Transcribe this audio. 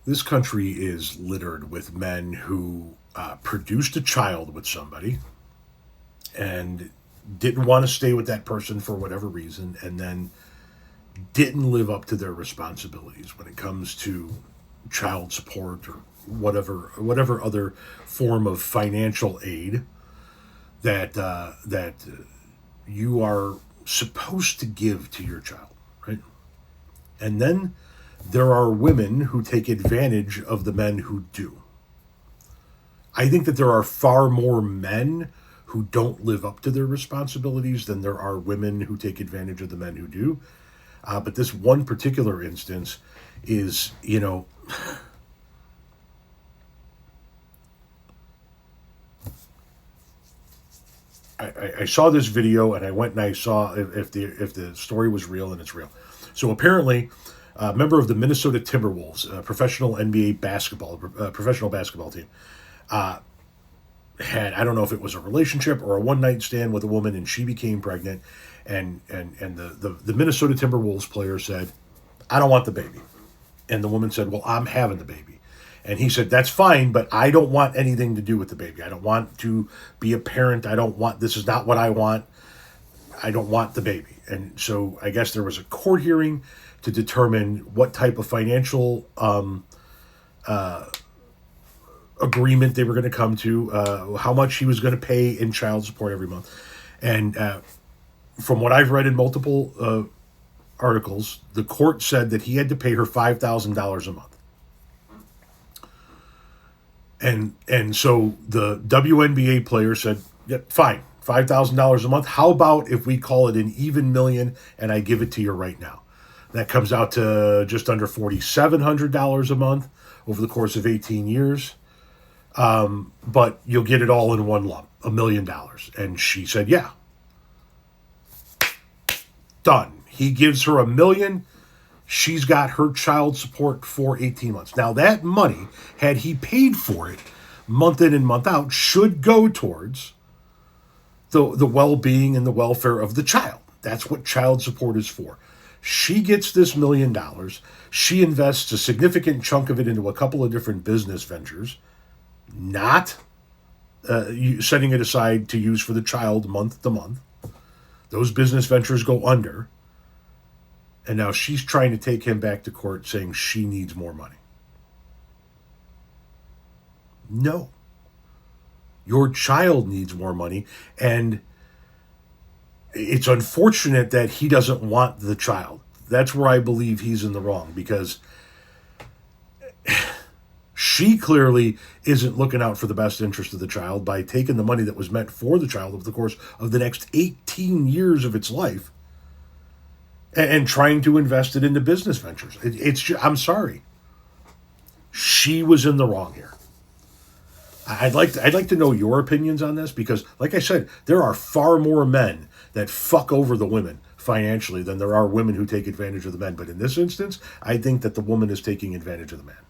This country is littered with men who produced a child with somebody and didn't want to stay with that person for whatever reason, and then didn't live up to their responsibilities when it comes to child support or whatever other form of financial aid that you are supposed to give to your child, right? And then there are women who take advantage of the men who do. I think that there are far more men who don't live up to their responsibilities than there are women who take advantage of the men who do. But this one particular instance is, I saw this video and I went and I saw if the story was real, and it's real. So apparently, a member of the Minnesota Timberwolves, a professional NBA professional basketball team, had, I don't know if it was a relationship or a one night stand with a woman, and she became pregnant, and the Minnesota Timberwolves player said, "I don't want the baby," and the woman said, "Well, I'm having the baby." And he said, "That's fine, but I don't want anything to do with the baby. I don't want to be a parent. This is not what I want. I don't want the baby." And so I guess there was a court hearing to determine what type of financial agreement they were going to come to, how much he was going to pay in child support every month. And from what I've read in multiple articles, the court said that he had to pay her $5,000 a month. And so the WNBA player said, "Yeah, fine, $5,000 a month. How about if we call it an even million and I give it to you right now?" That comes out to just under $4,700 a month over the course of 18 years. But you'll get it all in one lump, $1 million. And she said, "Yeah." Done. He gives her $1 million. She's got her child support for 18 months. Now, that money, had he paid for it month in and month out, should go towards the well-being and the welfare of the child. That's what child support is for. She gets this $1 million. She invests a significant chunk of it into a couple of different business ventures, not setting it aside to use for the child month to month. Those business ventures go under. And now she's trying to take him back to court saying she needs more money. No. Your child needs more money. And it's unfortunate that he doesn't want the child. That's where I believe he's in the wrong, because she clearly isn't looking out for the best interest of the child by taking the money that was meant for the child over the course of the next 18 years of its life and trying to invest it into business ventures. I'm sorry. She was in the wrong here. I'd like to know your opinions on this, because, like I said, there are far more men that fuck over the women financially than there are women who take advantage of the men. But in this instance, I think that the woman is taking advantage of the man.